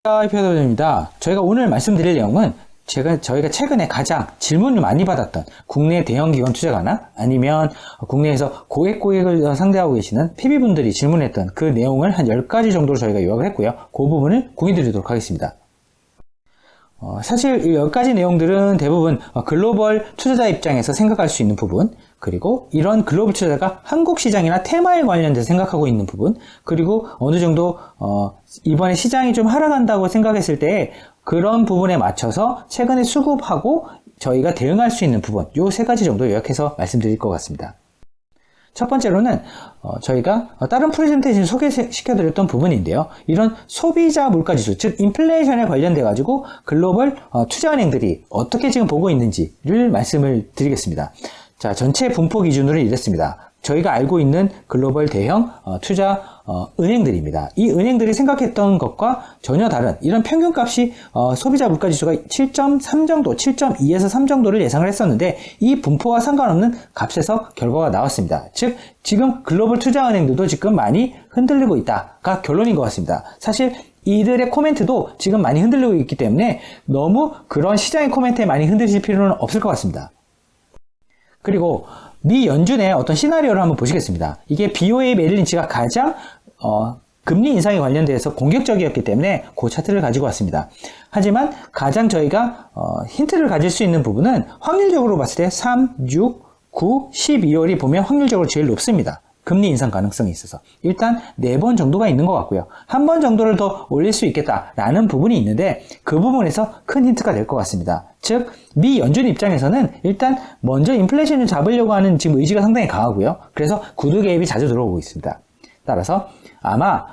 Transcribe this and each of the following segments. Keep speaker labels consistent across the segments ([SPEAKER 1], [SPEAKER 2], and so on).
[SPEAKER 1] 표현입니다. 저희가 오늘 말씀드릴 내용은 저희가 최근에 가장 질문을 많이 받았던 국내 대형 기관 투자가나 아니면 국내에서 고액을 상대하고 계시는 PB분들이 질문했던 그 내용을 한 10가지 정도로 저희가 요약을 했고요. 그 부분을 공유 드리도록 하겠습니다. 사실 이 10가지 내용들은 대부분 글로벌 투자자 입장에서 생각할 수 있는 부분, 그리고 이런 글로벌 투자자가 한국 시장이나 테마에 관련돼서 생각하고 있는 부분, 그리고 어느 정도 이번에 시장이 좀 하락한다고 생각했을 때 그런 부분에 맞춰서 최근에 수급하고 저희가 대응할 수 있는 부분, 요 3가지 정도 요약해서 말씀드릴 것 같습니다. 첫 번째로는 저희가 다른 프레젠테이션 소개시켜드렸던 부분인데요. 이런 소비자 물가지수, 즉 인플레이션에 관련돼 가지고 글로벌 투자은행들이 어떻게 지금 보고 있는지를 말씀을 드리겠습니다. 자, 전체 분포 기준으로 이랬습니다. 저희가 알고 있는 글로벌 대형 투자 은행들입니다. 이 은행들이 생각했던 것과 전혀 다른 이런 평균값이 소비자 물가지수가 7.3 정도, 7.2에서 3 정도를 예상을 했었는데 이 분포와 상관없는 값에서 결과가 나왔습니다. 즉 지금 글로벌 투자 은행들도 지금 많이 흔들리고 있다가 결론인 것 같습니다. 사실 이들의 코멘트도 지금 많이 흔들리고 있기 때문에 너무 그런 시장의 코멘트에 많이 흔들릴 필요는 없을 것 같습니다. 그리고 미 연준의 어떤 시나리오를 한번 보시겠습니다. 이게 BOA 메릴 린치가 가장 금리 인상에 관련돼서 공격적이었기 때문에 그 차트를 가지고 왔습니다. 하지만 가장 저희가 힌트를 가질 수 있는 부분은 확률적으로 봤을 때 3, 6, 9, 12월이 보면 확률적으로 제일 높습니다. 금리 인상 가능성이 있어서 일단 4번 정도가 있는 것 같고요. 한 번 정도를 더 올릴 수 있겠다라는 부분이 있는데 그 부분에서 큰 힌트가 될 것 같습니다. 즉 미 연준 입장에서는 일단 먼저 인플레이션을 잡으려고 하는 지금 의지가 상당히 강하고요. 그래서 구두 개입이 자주 들어오고 있습니다. 따라서 아마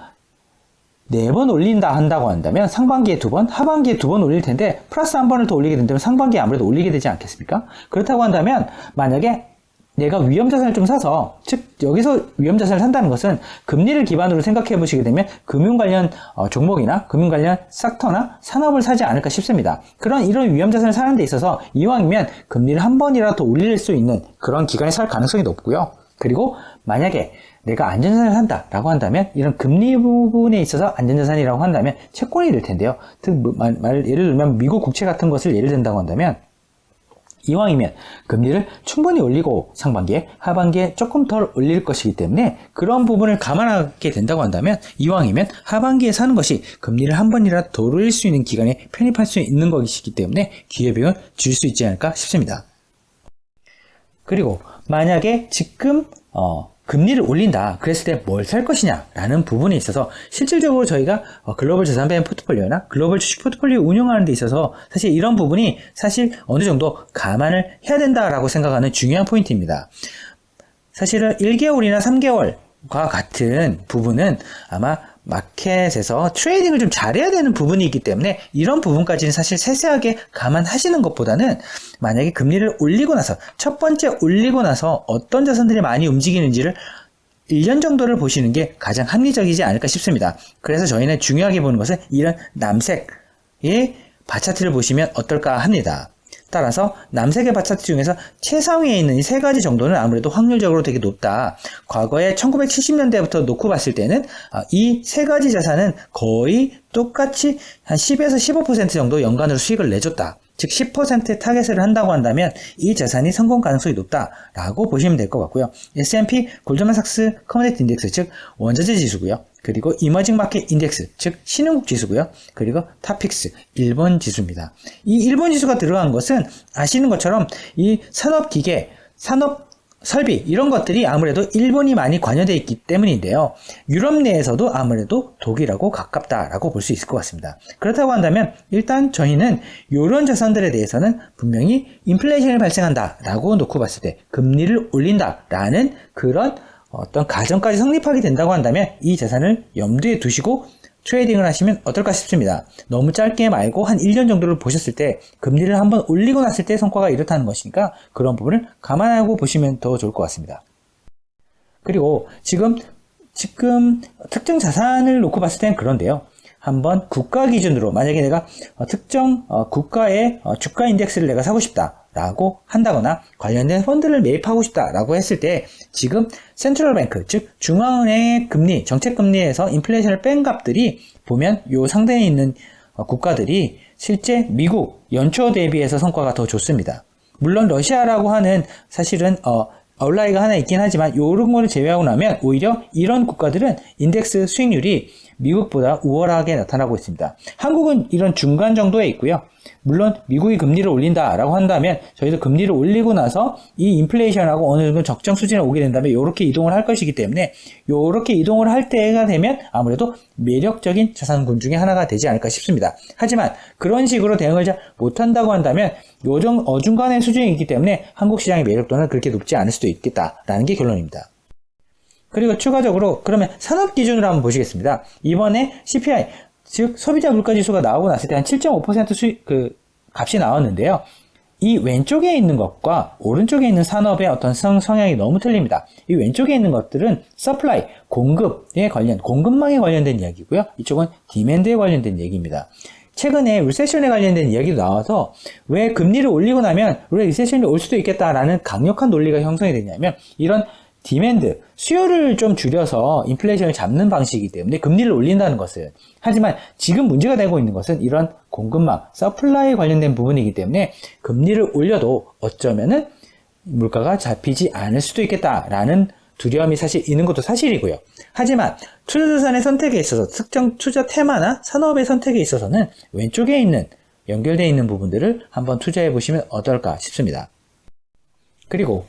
[SPEAKER 1] 4번 올린다 한다고 한다면 상반기에 2번, 하반기에 2번 올릴 텐데 플러스 한 번을 더 올리게 된다면 상반기에 아무래도 올리게 되지 않겠습니까? 그렇다고 한다면 만약에 내가 위험자산을 좀 사서, 즉 여기서 위험자산을 산다는 것은 금리를 기반으로 생각해 보시게 되면 금융 관련 종목이나 금융 관련 섹터나 산업을 사지 않을까 싶습니다. 이런 위험자산을 사는 데 있어서 이왕이면 금리를 한 번이라도 더 올릴 수 있는 그런 기간에 살 가능성이 높고요. 그리고 만약에 내가 안전자산을 산다라고 한다면 이런 금리 부분에 있어서 안전자산이라고 한다면 채권이 될 텐데요. 예를 들면 미국 국채 같은 것을 예를 든다고 한다면 이왕이면 금리를 충분히 올리고 상반기에, 하반기에 조금 더 올릴 것이기 때문에 그런 부분을 감안하게 된다고 한다면 이왕이면 하반기에 사는 것이 금리를 한 번이라도 더 올릴 수 있는 기간에 편입할 수 있는 것이기 때문에 기회비용을 줄 수 있지 않을까 싶습니다. 그리고 만약에 지금 금리를 올린다 그랬을 때 뭘 살 것이냐 라는 부분에 있어서 실질적으로 저희가 글로벌 자산배분 포트폴리오나 글로벌 주식 포트폴리오 운영하는 데 있어서 사실 이런 부분이 사실 어느 정도 감안을 해야 된다라고 생각하는 중요한 포인트입니다. 사실은 1개월이나 3개월과 같은 부분은 아마 마켓에서 트레이딩을 좀 잘해야 되는 부분이기 때문에 이런 부분까지는 사실 세세하게 감안하시는 것보다는 만약에 금리를 올리고 나서 첫 번째 올리고 나서 어떤 자산들이 많이 움직이는지를 1년 정도를 보시는 게 가장 합리적이지 않을까 싶습니다. 그래서 저희는 중요하게 보는 것은 이런 남색의 바차트를 보시면 어떨까 합니다. 따라서 남색의 바차트 중에서 최상위에 있는 이 3가지 정도는 아무래도 확률적으로 되게 높다. 과거에 1970년대부터 놓고 봤을 때는 이 3가지 자산은 거의 똑같이 한 10에서 15% 정도 연간으로 수익을 내줬다. 즉 10% 타겟을 한다고 한다면 이 자산이 성공 가능성이 높다라고 보시면 될 것 같고요. S&P 골드만삭스 커머디티 인덱스, 즉 원자재 지수고요. 그리고 이머징 마켓 인덱스, 즉 신흥국 지수고요. 그리고 타픽스, 일본 지수입니다. 이 일본 지수가 들어간 것은 아시는 것처럼 이 산업기계, 산업 설비 이런 것들이 아무래도 일본이 많이 관여되어 있기 때문인데요. 유럽 내에서도 아무래도 독일하고 가깝다라고 볼 수 있을 것 같습니다. 그렇다고 한다면 일단 저희는 이런 자산들에 대해서는 분명히 인플레이션이 발생한다라고 놓고 봤을 때 금리를 올린다라는 그런 어떤 가정까지 성립하게 된다고 한다면 이 자산을 염두에 두시고 트레이딩을 하시면 어떨까 싶습니다. 너무 짧게 말고 한 1년 정도를 보셨을 때 금리를 한번 올리고 났을 때 성과가 이렇다는 것이니까 그런 부분을 감안하고 보시면 더 좋을 것 같습니다. 그리고 지금 특정 자산을 놓고 봤을 때는 그런데요. 한번 국가 기준으로 만약에 내가 특정 국가의 주가 인덱스를 내가 사고 싶다라고 한다거나 관련된 펀드를 매입하고 싶다라고 했을 때 지금 센트럴 뱅크, 즉 중앙은행의 금리, 정책 금리에서 인플레이션을 뺀 값들이 보면 요 상단에 있는 국가들이 실제 미국 연초 대비해서 성과가 더 좋습니다. 물론 러시아라고 하는 사실은 아웃라이어가 하나 있긴 하지만 이런 거를 제외하고 나면 오히려 이런 국가들은 인덱스 수익률이 미국보다 우월하게 나타나고 있습니다. 한국은 이런 중간 정도에 있고요. 물론 미국이 금리를 올린다라고 한다면 저희도 금리를 올리고 나서 이 인플레이션하고 어느 정도 적정 수준에 오게 된다면 이렇게 이동을 할 것이기 때문에 이렇게 이동을 할 때가 되면 아무래도 매력적인 자산군 중에 하나가 되지 않을까 싶습니다. 하지만 그런 식으로 대응을 잘 못한다고 한다면 요정 어중간한 수준이 있기 때문에 한국 시장의 매력도는 그렇게 높지 않을 수도 있겠다라는 게 결론입니다. 그리고 추가적으로 그러면 산업 기준으로 한번 보시겠습니다. 이번에 CPI 즉 소비자 물가지수가 나오고 났을 때 한 7.5% 값이 나왔는데요. 이 왼쪽에 있는 것과 오른쪽에 있는 산업의 어떤 성향이 너무 틀립니다. 이 왼쪽에 있는 것들은 서플라이, 공급망에 관련된 이야기고요. 이쪽은 디맨드에 관련된 얘기입니다. 최근에 리세션에 관련된 이야기도 나와서 왜 금리를 올리고 나면 왜 리세션이 올 수도 있겠다라는 강력한 논리가 형성이 되냐면 이런 디맨드, 수요를 좀 줄여서 인플레이션을 잡는 방식이기 때문에 금리를 올린다는 것은 하지만 지금 문제가 되고 있는 것은 이런 공급망, 서플라이에 관련된 부분이기 때문에 금리를 올려도 어쩌면은 물가가 잡히지 않을 수도 있겠다라는 두려움이 사실 있는 것도 사실이고요. 하지만 투자자산의 선택에 있어서 특정 투자 테마나 산업의 선택에 있어서는 왼쪽에 있는 연결되어 있는 부분들을 한번 투자해 보시면 어떨까 싶습니다. 그리고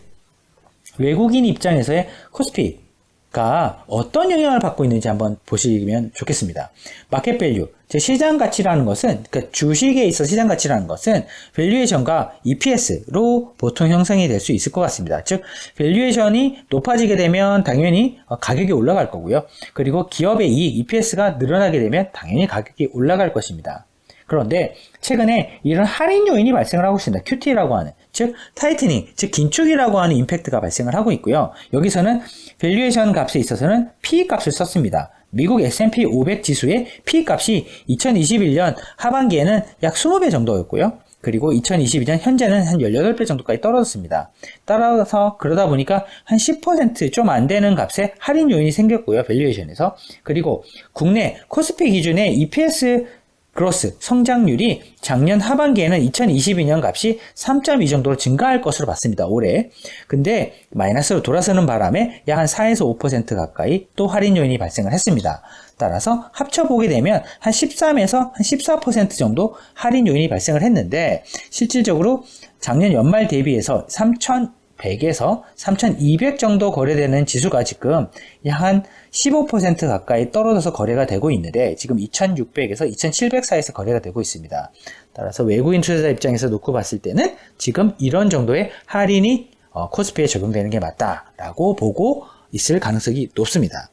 [SPEAKER 1] 외국인 입장에서의 코스피가 어떤 영향을 받고 있는지 한번 보시면 좋겠습니다. 마켓 밸류, 즉 시장 가치라는 것은 그러니까 주식에 있어 시장 가치라는 것은 밸류에이션과 EPS로 보통 형성이 될 수 있을 것 같습니다. 즉 밸류에이션이 높아지게 되면 당연히 가격이 올라갈 거고요. 그리고 기업의 이익, EPS가 늘어나게 되면 당연히 가격이 올라갈 것입니다. 그런데 최근에 이런 할인 요인이 발생을 하고 있습니다. QT라고 하는, 즉 타이트닝, 즉 긴축이라고 하는 임팩트가 발생을 하고 있고요. 여기서는 밸류에이션 값에 있어서는 PE 값을 썼습니다. 미국 S&P 500 지수의 PE 값이 2021년 하반기에는 약 20배 정도였고요. 그리고 2022년 현재는 한 18배 정도까지 떨어졌습니다. 따라서 그러다 보니까 한 10% 좀 안 되는 값에 할인 요인이 생겼고요. 밸류에이션에서. 그리고 국내 코스피 기준의 EPS 그로스 성장률이 작년 하반기에는 2022년 값이 3.2 정도로 증가할 것으로 봤습니다. 올해. 근데 마이너스로 돌아서는 바람에 약 한 4에서 5% 가까이 또 할인 요인이 발생을 했습니다. 따라서 합쳐보게 되면 한 13에서 한 14% 정도 할인 요인이 발생을 했는데 실질적으로 작년 연말 대비해서 3,100에서 3,200 정도 거래되는 지수가 지금 약 한 15% 가까이 떨어져서 거래가 되고 있는데 지금 2,600에서 2,700 사이에서 거래가 되고 있습니다. 따라서 외국인 투자자 입장에서 놓고 봤을 때는 지금 이런 정도의 할인이 코스피에 적용되는 게 맞다라고 보고 있을 가능성이 높습니다.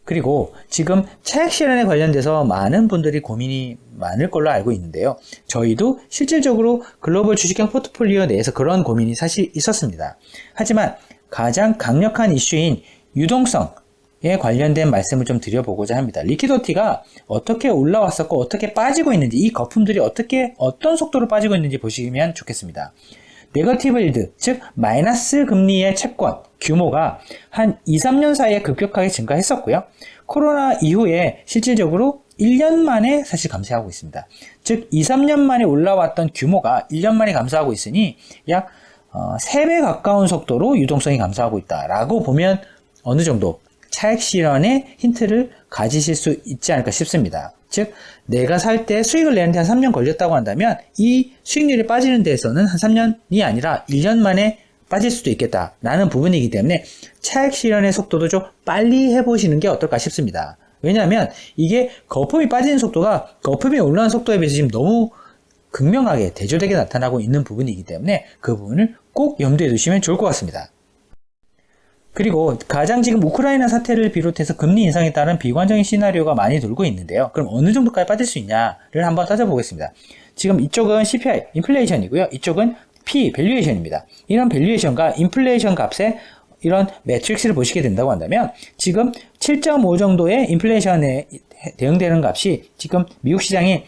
[SPEAKER 1] 그리고 지금 차익 실현에 관련돼서 많은 분들이 고민이 많을 걸로 알고 있는데요. 저희도 실질적으로 글로벌 주식형 포트폴리오 내에서 그런 고민이 사실 있었습니다. 하지만 가장 강력한 이슈인 유동성에 관련된 말씀을 좀 드려보고자 합니다. 리퀴디티가 어떻게 올라왔었고 어떻게 빠지고 있는지, 이 거품들이 어떤 속도로 빠지고 있는지 보시면 좋겠습니다. 네거티브 일드, 즉 마이너스 금리의 채권 규모가 한 2, 3년 사이에 급격하게 증가했었고요. 코로나 이후에 실질적으로 1년 만에 사실 감소하고 있습니다. 즉 2, 3년 만에 올라왔던 규모가 1년 만에 감소하고 있으니 약 3배 가까운 속도로 유동성이 감소하고 있다라고 보면 어느 정도 차익 실현의 힌트를 가지실 수 있지 않을까 싶습니다. 즉 내가 살 때 수익을 내는데 한 3년 걸렸다고 한다면 이 수익률이 빠지는 데에서는 한 3년이 아니라 1년 만에 빠질 수도 있겠다라는 부분이기 때문에 차익 실현의 속도도 좀 빨리 해보시는 게 어떨까 싶습니다. 왜냐하면 이게 거품이 빠지는 속도가 거품이 올라가는 속도에 비해서 지금 너무 극명하게 대조되게 나타나고 있는 부분이기 때문에 그 부분을 꼭 염두에 두시면 좋을 것 같습니다. 그리고 가장 지금 우크라이나 사태를 비롯해서 금리 인상에 따른 비관적인 시나리오가 많이 돌고 있는데요. 그럼 어느 정도까지 빠질 수 있냐를 한번 따져보겠습니다. 지금 이쪽은 CPI, 인플레이션이고요. 이쪽은 P, 밸류에이션입니다. 이런 밸류에이션과 인플레이션 값의 이런 매트릭스를 보시게 된다고 한다면 지금 7.5 정도의 인플레이션에 대응되는 값이 지금 미국 시장이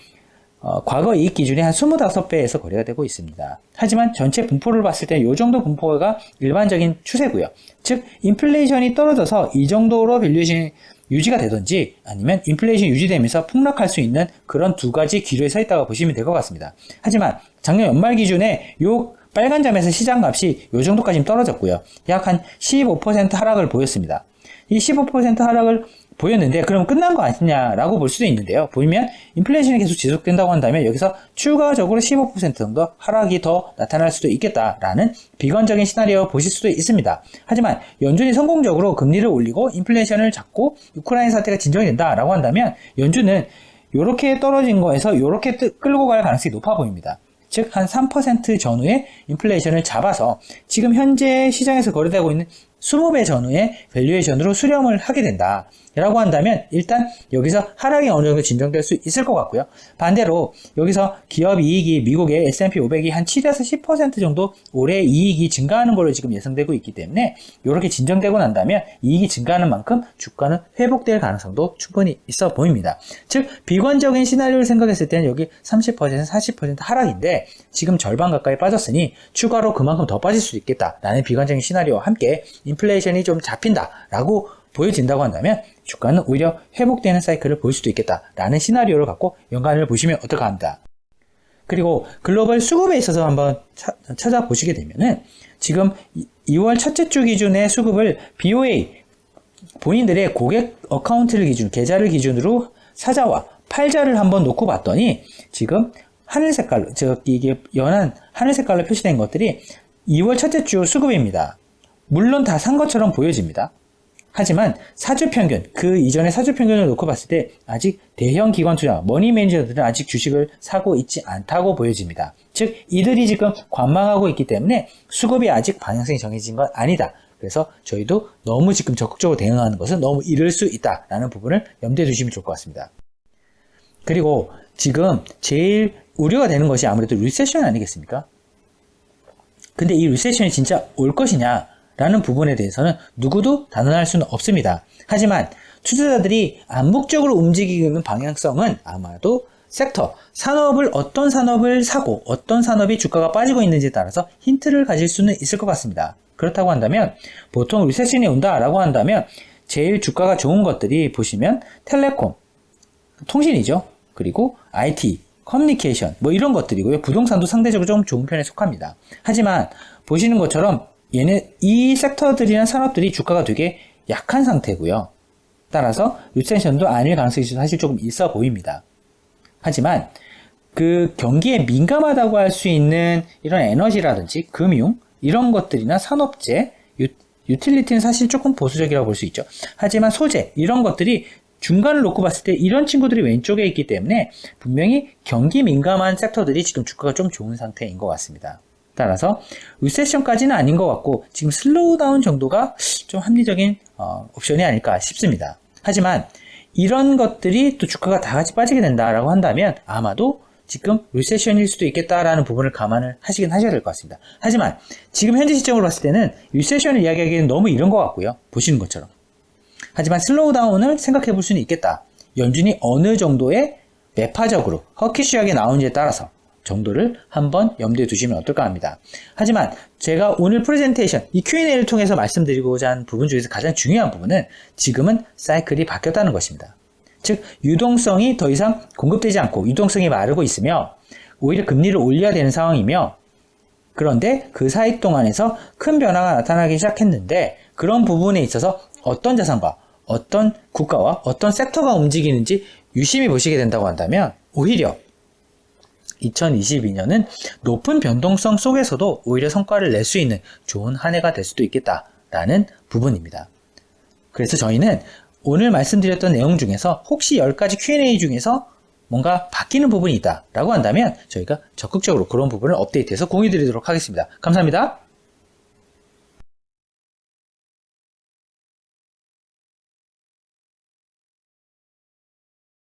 [SPEAKER 1] 과거 이익 기준이 한 25배에서 거래가 되고 있습니다. 하지만 전체 분포를 봤을 때 이 정도 분포가 일반적인 추세고요. 즉 인플레이션이 떨어져서 이 정도로 밸류에이션이 유지가 되든지 아니면 인플레이션이 유지되면서 폭락할 수 있는 그런 두 가지 기로에 서 있다고 보시면 될 것 같습니다. 하지만 작년 연말 기준에 요 빨간 점에서 시장값이 요 정도까지 떨어졌고요. 약 한 15% 하락을 보였습니다. 이 15% 하락을 보였는데 그럼 끝난 거 아니냐라고 볼 수도 있는데요. 보이면 인플레이션이 계속 지속된다고 한다면 여기서 추가적으로 15% 정도 하락이 더 나타날 수도 있겠다라는 비관적인 시나리오 보실 수도 있습니다. 하지만 연준이 성공적으로 금리를 올리고 인플레이션을 잡고 우크라이나 사태가 진정이 된다라고 한다면 연준은 이렇게 떨어진 거에서 이렇게 끌고 갈 가능성이 높아 보입니다. 즉 한 3% 전후의 인플레이션을 잡아서 지금 현재 시장에서 거래되고 있는 20배 전후의 밸류에이션으로 수렴을 하게 된다 라고 한다면 일단 여기서 하락이 어느 정도 진정될 수 있을 것 같고요. 반대로 여기서 기업 이익이 미국의 S&P 500이 한 7에서 10% 정도 올해 이익이 증가하는 걸로 지금 예상되고 있기 때문에 이렇게 진정되고 난다면 이익이 증가하는 만큼 주가는 회복될 가능성도 충분히 있어 보입니다. 즉 비관적인 시나리오를 생각했을 때는 여기 30% 40% 하락인데 지금 절반 가까이 빠졌으니 추가로 그만큼 더 빠질 수 있겠다라는 비관적인 시나리오와 함께 인플레이션이 좀 잡힌다라고 보여진다고 한다면 주가는 오히려 회복되는 사이클을 보일 수도 있겠다라는 시나리오를 갖고 연관을 보시면 어떨까 합니다. 그리고 글로벌 수급에 있어서 한번 찾아보시게 되면은 지금 2월 첫째 주 기준의 수급을 BOA 본인들의 고객 어카운트를 기준, 계좌를 기준으로 사자와 팔자를 한번 놓고 봤더니 지금 하늘 색깔로, 즉 이게 연한 하늘 색깔로 표시된 것들이 2월 첫째 주 수급입니다. 물론 다 산 것처럼 보여집니다. 하지만 사주 평균, 그 이전의 사주 평균을 놓고 봤을 때 아직 대형 기관 투자, 머니 매니저들은 아직 주식을 사고 있지 않다고 보여집니다. 즉 이들이 지금 관망하고 있기 때문에 수급이 아직 방향성이 정해진 건 아니다. 그래서 저희도 너무 지금 적극적으로 대응하는 것은 너무 이를 수 있다라는 부분을 염두에 두시면 좋을 것 같습니다. 그리고 지금 제일 우려가 되는 것이 아무래도 리세션 아니겠습니까? 근데 이 리세션이 진짜 올 것이냐 라는 부분에 대해서는 누구도 단언할 수는 없습니다. 하지만 투자자들이 암묵적으로 움직이는 방향성은 아마도 섹터, 어떤 산업을 사고 어떤 산업이 주가가 빠지고 있는지에 따라서 힌트를 가질 수는 있을 것 같습니다. 그렇다고 한다면 보통 리세션이 온다라고 한다면 제일 주가가 좋은 것들이 보시면 텔레콤, 통신이죠. 그리고 IT, 커뮤니케이션 뭐 이런 것들이고요. 부동산도 상대적으로 좀 좋은 편에 속합니다. 하지만 보시는 것처럼 이 섹터들이나 산업들이 주가가 되게 약한 상태고요. 따라서 리세션도 아닐 가능성이 사실 조금 있어 보입니다. 하지만 그 경기에 민감하다고 할 수 있는 이런 에너지라든지 금융 이런 것들이나 산업재, 유틸리티는 사실 조금 보수적이라고 볼 수 있죠. 하지만 소재 이런 것들이 중간을 놓고 봤을 때 이런 친구들이 왼쪽에 있기 때문에 분명히 경기 민감한 섹터들이 지금 주가가 좀 좋은 상태인 것 같습니다. 따라서 리세션까지는 아닌 것 같고 지금 슬로우 다운 정도가 좀 합리적인 옵션이 아닐까 싶습니다. 하지만 이런 것들이 또 주가가 다 같이 빠지게 된다라고 한다면 아마도 지금 리세션일 수도 있겠다라는 부분을 감안을 하시긴 하셔야 될 것 같습니다. 하지만 지금 현재 시점으로 봤을 때는 리세션을 이야기하기에는 너무 이른 것 같고요. 보시는 것처럼. 하지만 슬로우 다운을 생각해 볼 수는 있겠다. 연준이 어느 정도의 매파적으로 허키쉬하게 나오는지에 따라서 정도를 한번 염두에 두시면 어떨까 합니다. 하지만 제가 오늘 프레젠테이션, 이 Q&A를 통해서 말씀드리고자 한 부분 중에서 가장 중요한 부분은 지금은 사이클이 바뀌었다는 것입니다. 즉 유동성이 더 이상 공급되지 않고 유동성이 마르고 있으며 오히려 금리를 올려야 되는 상황이며 그런데 그 사이 동안에서 큰 변화가 나타나기 시작했는데 그런 부분에 있어서 어떤 자산과 어떤 국가와 어떤 섹터가 움직이는지 유심히 보시게 된다고 한다면 오히려 2022년은 높은 변동성 속에서도 오히려 성과를 낼 수 있는 좋은 한 해가 될 수도 있겠다라는 부분입니다. 그래서 저희는 오늘 말씀드렸던 내용 중에서 혹시 10가지 Q&A 중에서 뭔가 바뀌는 부분이 있다라고 한다면 저희가 적극적으로 그런 부분을 업데이트해서 공유드리도록 하겠습니다. 감사합니다.